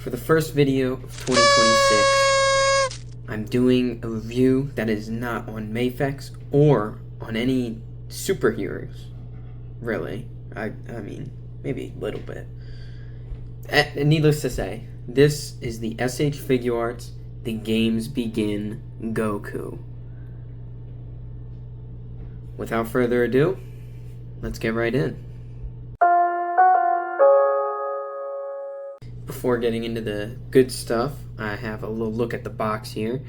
For the first video of 2026, I'm doing a review that is not on Mayfex or on any superheroes, really. I mean, maybe a little bit. Needless to say, this is the S.H.Figuarts Games Begin Goku. Without further ado, let's get right in. Before getting into the good stuff, I have a little look at the box here.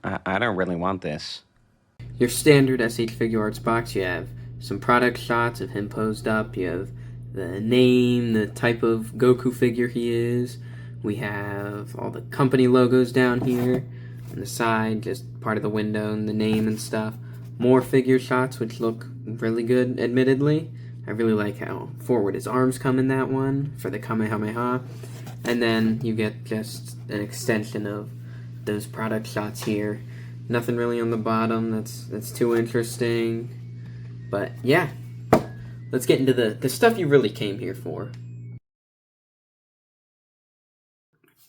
I don't really want this. Your standard S.H.Figuarts box, you have some product shots of him posed up, you have the name, the type of Goku figure he is, we have all the company logos down here, on the side, just part of the window and the name and stuff. More figure shots, which look really good, admittedly. I really like how forward his arms come in that one for the Kamehameha. And then you get just an extension of those product shots here. Nothing really on the bottom that's too interesting. But yeah, let's get into the stuff you really came here for.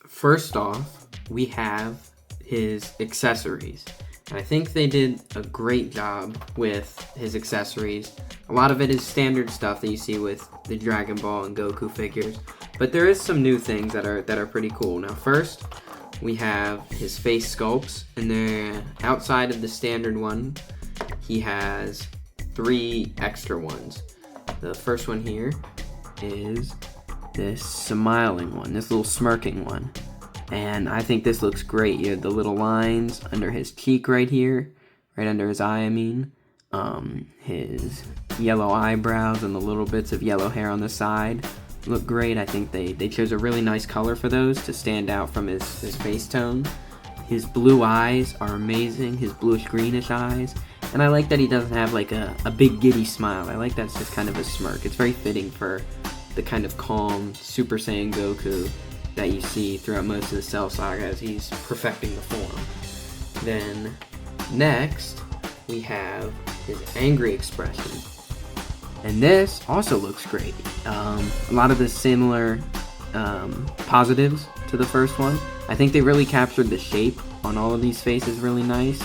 First off, we have his accessories. And I think they did a great job with his accessories. A lot of it is standard stuff that you see with the Dragon Ball and Goku figures, but there is some new things that are pretty cool. Now first, we have his face sculpts, and they're outside of the standard one. He has 3 extra ones. The first one here is this smiling one, this little smirking one. And I think this looks great. You have the little lines under his cheek right here, right under his eye, I mean. His yellow eyebrows and the little bits of yellow hair on the side look great. I think they chose a really nice color for those to stand out from his face tone. His blue eyes are amazing, his bluish greenish eyes. And I like that he doesn't have like a big giddy smile. I like that's just kind of a smirk. It's very fitting for the kind of calm Super Saiyan Goku that you see throughout most of the Cell Saga as he's perfecting the form. Then, next, we have his angry expression. And this also looks great. A lot of the similar positives to the first one. I think they really captured the shape on all of these faces really nice.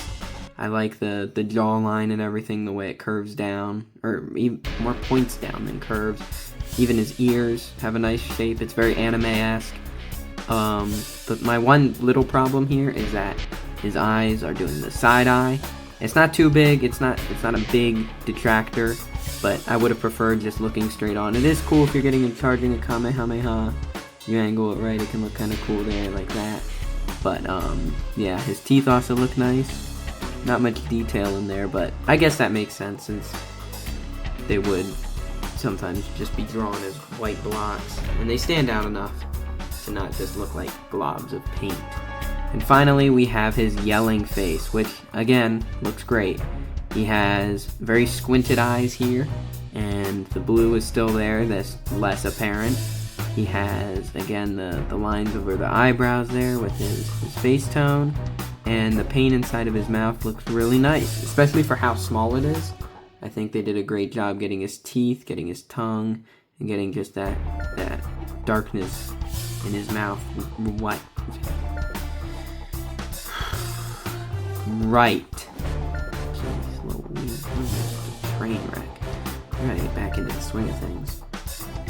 I like the jawline and everything, the way it curves down, or even more points down than curves. Even his ears have a nice shape. It's very anime-esque. But my one little problem here is that his eyes are doing the side eye. It's not too big, it's not a big detractor, but I would have preferred just looking straight on. It is cool if you're getting and charging a Kamehameha. You angle it right, it can look kind of cool there like that. But yeah, his teeth also look nice. Not much detail in there, but I guess that makes sense since they would sometimes just be drawn as white blocks, and they stand out enough to not just look like globs of paint. And finally, we have his yelling face, which again looks great. He has very squinted eyes here, and the blue is still there, that's less apparent. He has, again, the lines over the eyebrows there with his face tone, and the paint inside of his mouth looks really nice, especially for how small it is. I think they did a great job getting his teeth, getting his tongue, and getting just that darkness in his mouth. What? Right. Jeez, little train wreck. I gotta get back into the swing of things.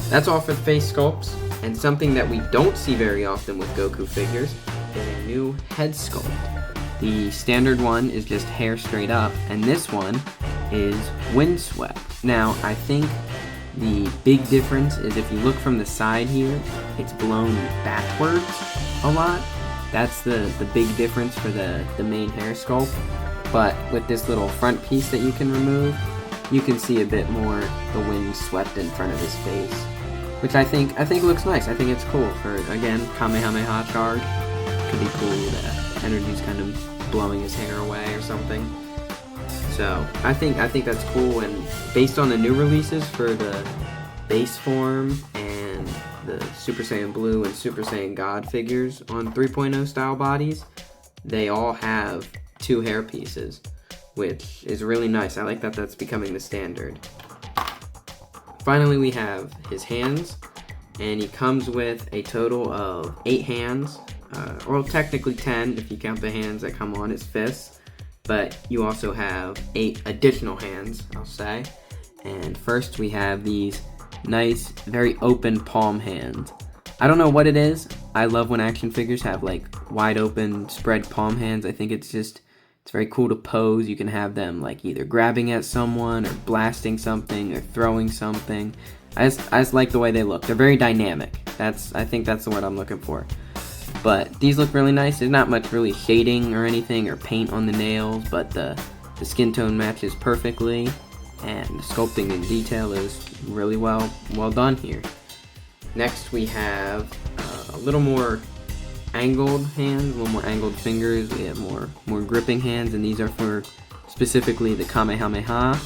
That's all for the face sculpts, and something that we don't see very often with Goku figures is a new head sculpt. The standard one is just hair straight up, and this one is windswept. Now, I think the big difference is if you look from the side here, it's blown backwards a lot. That's the big difference for the main hair sculpt. But with this little front piece that you can remove, you can see a bit more the wind swept in front of his face, which I think looks nice. I think it's cool for, again, Kamehameha charge. Could be cool. The energy's kind of blowing his hair away or something. So I think that's cool, and based on the new releases for the base form and the Super Saiyan Blue and Super Saiyan God figures on 3.0 style bodies, they all have 2 hair pieces, which is really nice. I like that that's becoming the standard. Finally, we have his hands. and he comes with a total of 8 hands, or technically 10 if you count the hands that come on his fists, but you also have 8 additional hands, I'll say. And first we have these nice, very open palm hands. I don't know what it is. I love when action figures have like wide open spread palm hands. I think it's very cool to pose. You can have them like either grabbing at someone or blasting something or throwing something. I just like the way they look. They're very dynamic. I think that's the word I'm looking for. But these look really nice. There's not much really shading or anything or paint on the nails, but the skin tone matches perfectly, and the sculpting and detail is really well done here. Next we have a little more angled hands, a little more angled fingers. We have more gripping hands, and these are for specifically the Kamehameha,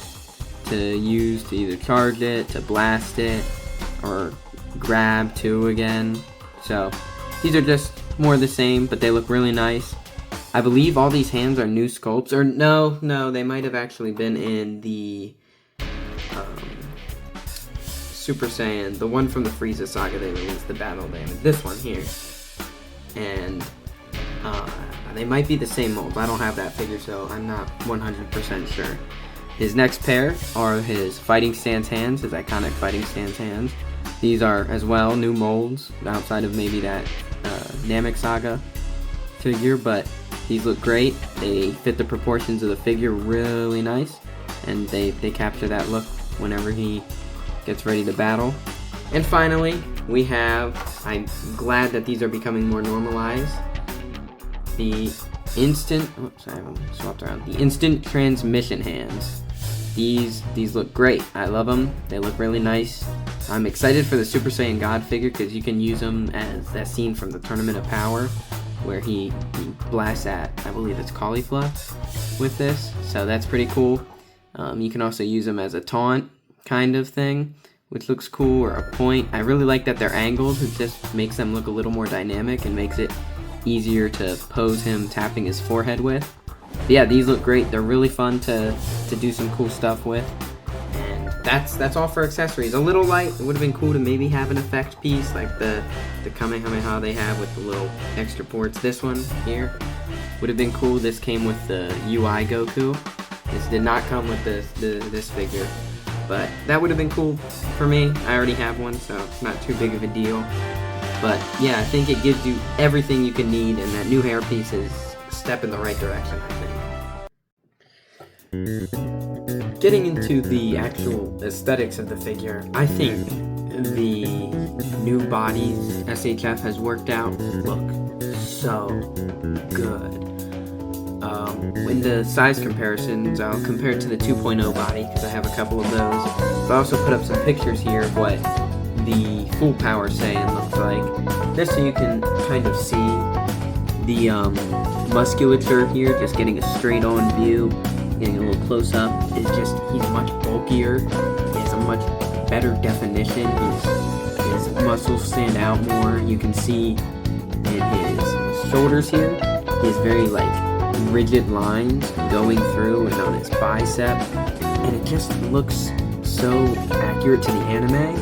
to use to either charge it, to blast it, or grab too again. So these are just more of the same, but they look really nice. I believe all these hands are new sculpts, or no, they might have actually been in the Super Saiyan, the one from the Frieza Saga they released, the Battle Damage. This one here. And they might be the same molds. I don't have that figure, so I'm not 100% sure. His next pair are his fighting stance hands, his iconic fighting stance hands. These are as well new molds outside of maybe that Namek Saga figure, but these look great. They fit the proportions of the figure really nice, and they capture that look whenever he gets ready to battle. And finally, we have, I'm glad that these are becoming more normalized, the instant, oops, I have them swapped around, the instant transmission hands. These look great. I love them. They look really nice. I'm excited for the Super Saiyan God figure because you can use them as that scene from the Tournament of Power where he blasts at, I believe it's Caulifla with this. So that's pretty cool. You can also use them as a taunt kind of thing, which looks cool, or a point. I really like that they're angled. It just makes them look a little more dynamic and makes it easier to pose him tapping his forehead with. But yeah, these look great. They're really fun to do some cool stuff with. And that's all for accessories. A little light. It would have been cool to maybe have an effect piece like the Kamehameha they have with the little extra ports. This one here would have been cool. This came with the UI Goku. This did not come with this figure. But that would have been cool for me. I already have one, so it's not too big of a deal. But yeah, I think it gives you everything you can need, and that new hairpiece is a step in the right direction, I think. Getting into the actual aesthetics of the figure, I think the new bodies SHF has worked out look so good. In the size comparisons, I'll compare it to the 2.0 body because I have a couple of those. But I also put up some pictures here of what the full power Saiyan looks like, just so you can kind of see the musculature here, just getting a straight on view, getting a little close up. Is just, he's much bulkier, he has a much better definition, his muscles stand out more. You can see in his shoulders here, he has very like rigid lines going through and on his bicep, and it just looks so accurate to the anime.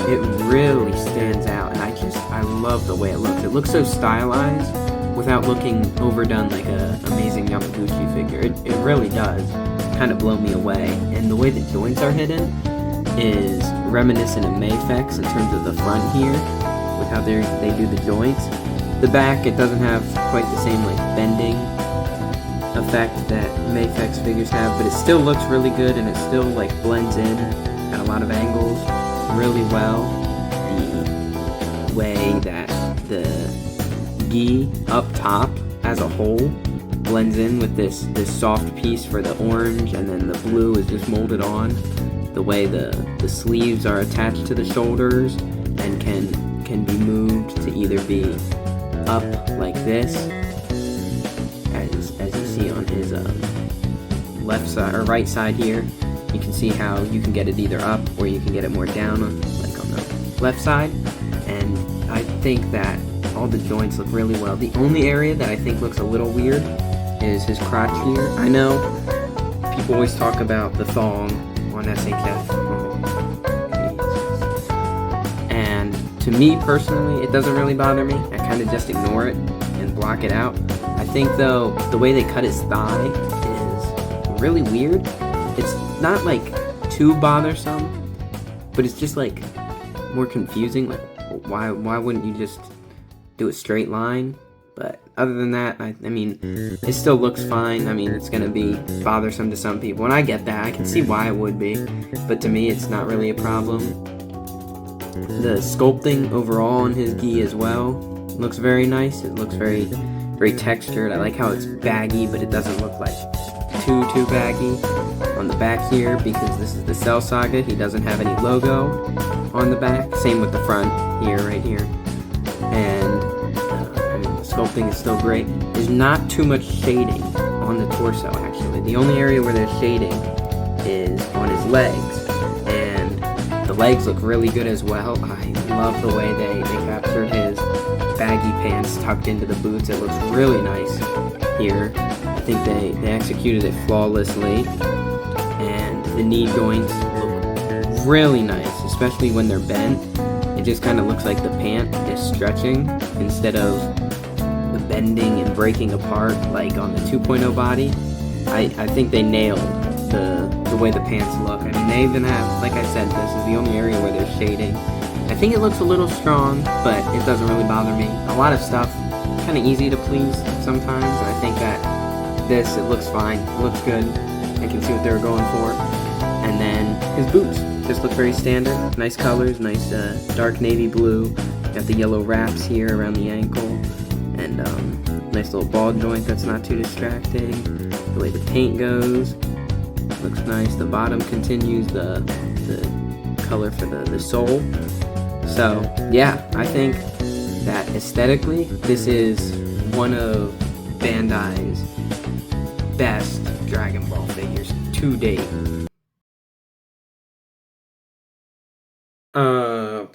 It really stands out, and I love the way it looks. It looks so stylized without looking overdone like a amazing Yamaguchi figure. It really does kind of blow me away, and the way the joints are hidden is reminiscent of Mayfex in terms of the front here with how they do the joints. The back, it doesn't have quite the same like bending effect that Mayfex figures have, but it still looks really good, and it still like blends in at a lot of angles really well. The way that the gi up top as a whole blends in with this soft piece for the orange, and then the blue is just molded on. The way the sleeves are attached to the shoulders and can be moved to either be up like this, as you see on his left side or right side here. You can see how you can get it either up or you can get it more down, like on the left side. And I think that all the joints look really well. The only area that I think looks a little weird is his crotch here. I know people always talk about the thong on SHF. And to me personally, it doesn't really bother me. I kind of just ignore it and block it out. I think though, the way they cut his thigh is really weird. It's not like too bothersome, but it's just like more confusing. Like, why wouldn't you just do a straight line? But other than that, I mean, it still looks fine. I mean, it's gonna be bothersome to some people, and I get that. I can see why it would be, but to me, it's not really a problem. The sculpting overall on his gi as well looks very nice. It looks very textured. I like how it's baggy, but it doesn't look like too baggy on the back here, because this is the Cell Saga. He doesn't have any logo on the back. Same with the front here, right here. And I mean, the sculpting is still great. There's not too much shading on the torso, actually. The only area where there's shading is on his legs, and the legs look really good as well. I love the way they captured his baggy pants tucked into the boots. It looks really nice here. I think they executed it flawlessly, and the knee joints look really nice, especially when they're bent. It just kind of looks like the pant is stretching instead of the bending and breaking apart like on the 2.0 body. I think they nailed the way the pants look. I mean, they even have, like I said, this is the only area where there's shading. I think it looks a little strong, but it doesn't really bother me. A lot of stuff kind of easy to please sometimes, and I think that this, it looks fine. It looks good. I can see what they were going for. And then his boots just look very standard. Nice colors, nice dark navy blue. Got the yellow wraps here around the ankle, and nice little ball joint that's not too distracting. The way the paint goes looks nice. The bottom continues the color for the sole. So yeah, I think that aesthetically, this is one of Bandai's best Dragon Ball figures to date.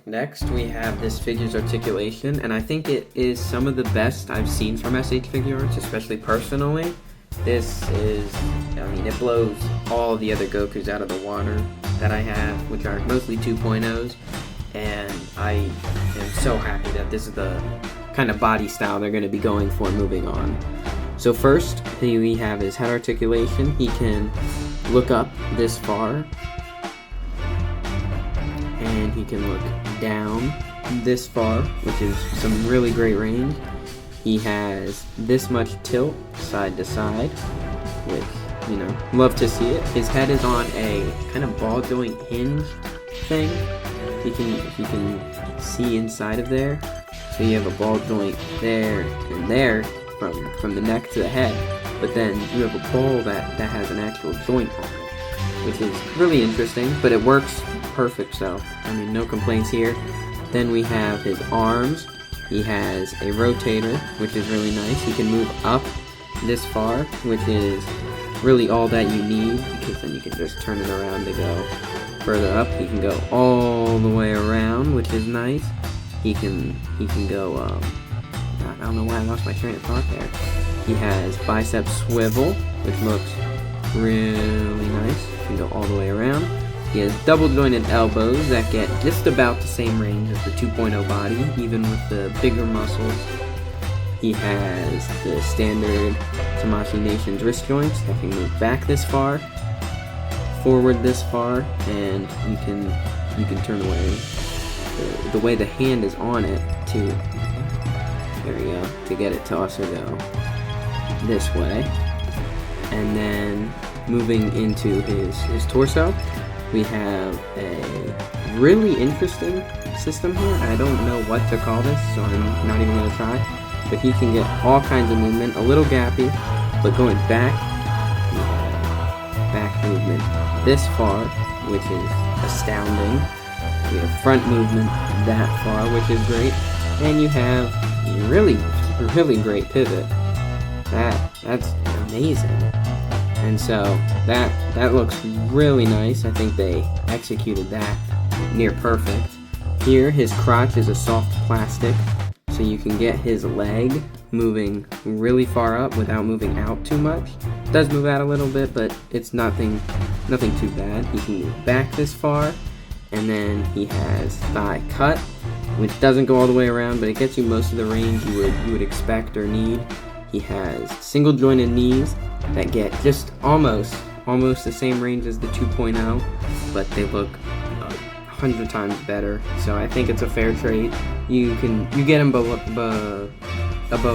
Next we have this figure's articulation, and I think it is some of the best I've seen from S.H.Figuarts, especially personally. This is, I mean, it blows all the other Gokus out of the water that I have, which are mostly 2.0s, and I am so happy that this is the kind of body style they're going to be going for moving on. So first, here we have his head articulation. He can look up this far, and he can look down this far, which is some really great range. He has this much tilt side to side, which, you know, love to see it. His head is on a kind of ball joint hinge thing. You can see inside of there. So you have a ball joint there and there from the neck to the head, but then you have a ball that has an actual joint on it, which is really interesting, but it works perfect, so I mean, no complaints here. Then we have his arms. He has a rotator, which is really nice. He can move up this far, which is really all that you need, because then you can just turn it around to go further up. He can go all the way around, which is nice. He can go, I don't know why I lost my train of thought there. He has bicep swivel, which looks really nice. He can go all the way around. He has double jointed elbows that get just about the same range as the 2.0 body, even with the bigger muscles. He has the standard Tamashii Nation's wrist joints that can move back this far, forward this far, and you can turn away. The way the hand is on it to, there we go, to get it to also go this way. And then moving into his torso, we have a really interesting system here. I don't know what to call this, so I'm not even going to try. But he can get all kinds of movement, a little gappy, but going back movement this far, which is astounding. We have front movement that far, which is great. And you have really great pivot. That's amazing. And so that looks really nice. I think they executed that near perfect. Here, his crotch is a soft plastic, so you can get his leg moving really far up without moving out too much. It does move out a little bit, but it's nothing too bad. He can move back this far, and then he has thigh cut, which doesn't go all the way around, but it gets you most of the range you would expect or need. He has single jointed knees that get just almost the same range as the 2.0, but they look 100 times better. So I think it's a fair trade. You get him above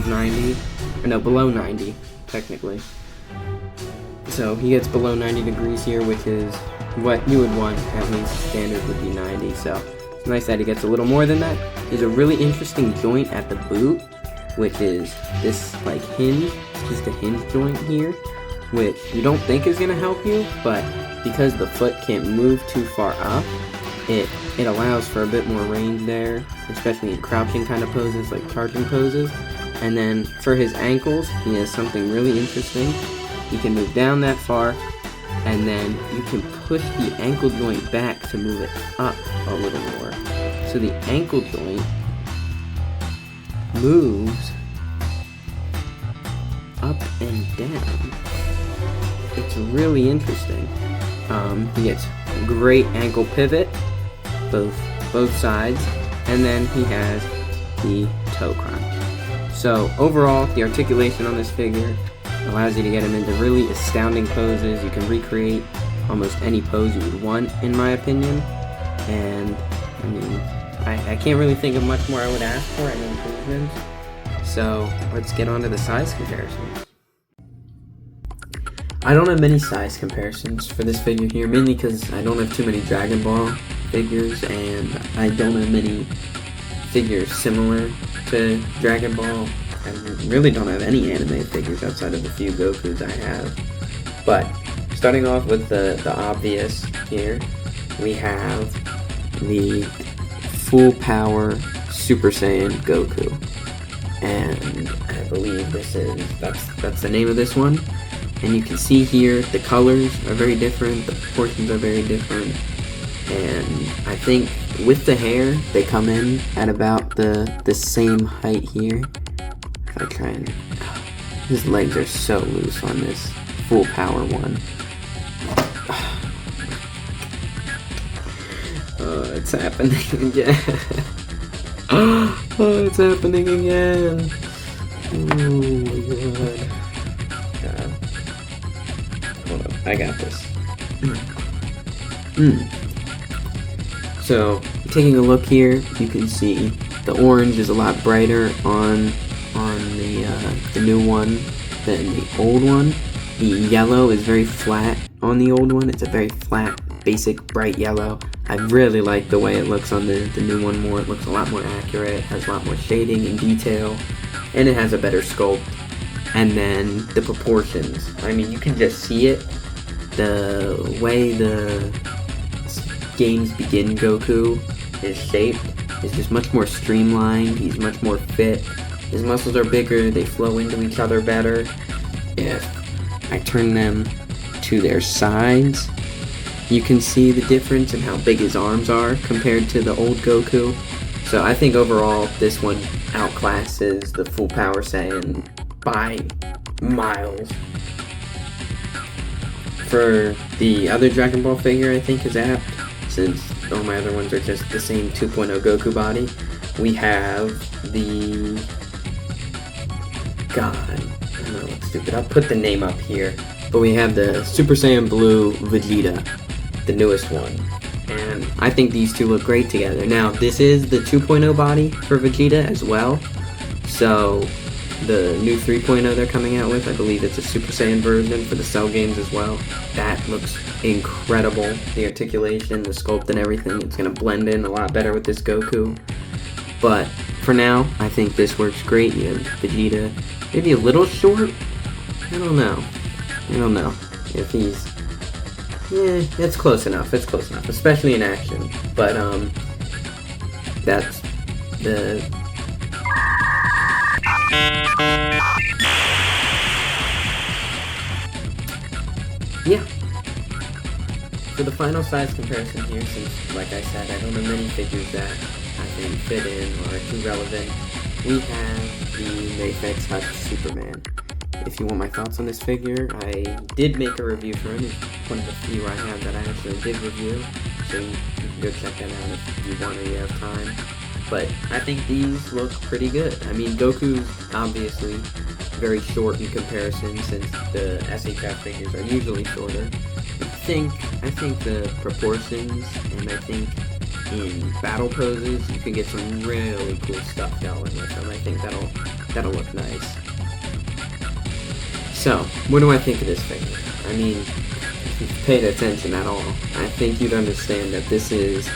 90, or no, below 90 technically. So he gets below 90 degrees here, which is what you would want. At least standard would be 90. So it's nice that he gets a little more than that. There's a really interesting joint at the boot, which is this like hinge. It's just a hinge joint here, which you don't think is gonna help you, but because the foot can't move too far up, it allows for a bit more range there, especially in crouching kind of poses, like charging poses. And then for his ankles, he has something really interesting. You can move down that far, and then you can push the ankle joint back to move it up a little more. So the ankle joint moves up and down. It's really interesting. He gets great ankle pivot, both sides, and then he has the toe crunch. So overall, the articulation on this figure allows you to get him into really astounding poses. You can recreate almost any pose you would want, in my opinion. And I mean, I can't really think of much more I would ask for any improvements. So let's get on to the size comparisons. I don't have many size comparisons for this figure here, mainly because I don't have too many Dragon Ball figures, and I don't have many figures similar to Dragon Ball. I really don't have any anime figures outside of the few Gokus I have. But starting off with the obvious here, we have the full power Super Saiyan Goku. And I believe that's the name of this one. And you can see here the colors are very different, the proportions are very different. And I think with the hair, they come in at about the same height here. If I try and... His legs are so loose on this full power one. Oh, it's happening again. Oh, it's happening again. Oh my god. Hold on, I got this. So, taking a look here, you can see the orange is a lot brighter on the new one than the old one. The yellow is very flat on the old one. It's a very flat, basic, bright yellow. I really like the way it looks on the new one more. It looks a lot more accurate, has a lot more shading and detail, and it has a better sculpt. And then the proportions. I mean, you can just see it. The way the Games Begin Goku is shaped is just much more streamlined. He's much more fit. His muscles are bigger. They flow into each other better. If I turn them to their sides, you can see the difference in how big his arms are compared to the old Goku. So I think overall this one outclasses the full power Saiyan by miles. For the other Dragon Ball figure, I think is apt, since all my other ones are just the same 2.0 Goku body. We have the... God, I don't know what's stupid. I'll put the name up here. But we have the Super Saiyan Blue Vegeta, the newest one. And I think these two look great together. Now, this is the 2.0 body for Vegeta as well. So, the new 3.0 they're coming out with, I believe it's a Super Saiyan version for the Cell games as well. That looks incredible. The articulation, the sculpt and everything, it's going to blend in a lot better with this Goku. But for now, I think this works great. You have Vegeta, maybe a little short. I don't know if he's... Yeah, it's close enough. It's close enough, especially in action. But that's the... Yeah. For the final size comparison here, since, like I said, I don't have many figures that I think fit in or are too relevant, we have the Mayfix Hutch Superman. If you want my thoughts on this figure, I did make a review for him. It's one of the few I have that I actually did review, so you can go check that out if you want or you have time. but I think these look pretty good. I mean, Goku's obviously very short in comparison since the SHF figures are usually shorter. I think the proportions, and I think in battle poses you can get some really cool stuff going with them. I think that'll look nice. So, what do I think of this figure? I mean, if you paid attention at all, I think you'd understand that this is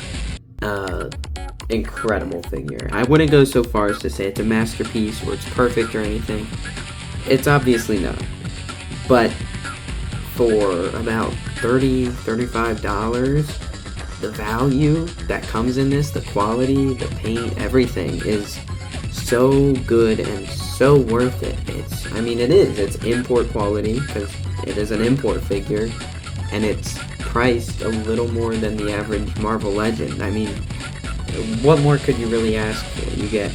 incredible figure. I wouldn't go so far as to say it's a masterpiece or it's perfect or anything. It's obviously not. But for about $30-$35, the value that comes in this, the quality, the paint, everything is so good and so worth it. It's import quality because it is an import figure, and it's priced a little more than the average Marvel Legend. I mean, what more could you really ask for? You get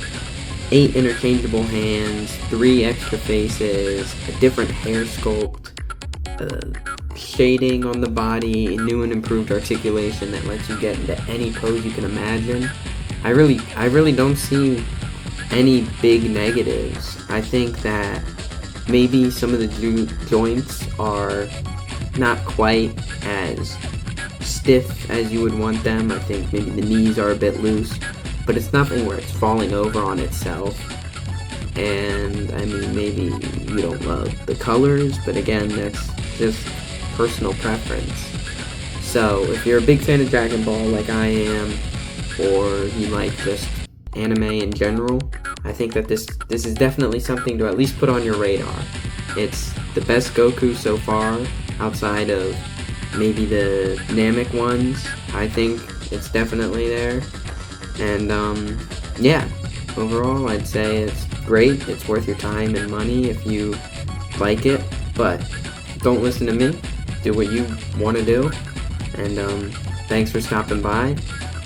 8 interchangeable hands, 3 extra faces, a different hair sculpt, shading on the body, new and improved articulation that lets you get into any pose you can imagine. I really don't see any big negatives. I think that maybe some of the joints are not quite as stiff as you would want them. I think maybe the knees are a bit loose, but it's nothing where it's falling over on itself. And I mean, maybe you don't love the colors, but again, that's just personal preference. So if you're a big fan of Dragon Ball like I am, or you like just anime in general, I think that this is definitely something to at least put on your radar. It's the best Goku so far, outside of maybe the Namek ones. I think it's definitely there. And yeah, overall I'd say it's great. It's worth your time and money if you like it, but don't listen to me. Do what you want to do. And thanks for stopping by.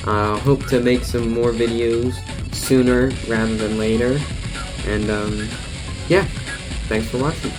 Hope to make some more videos sooner rather than later. And yeah, thanks for watching.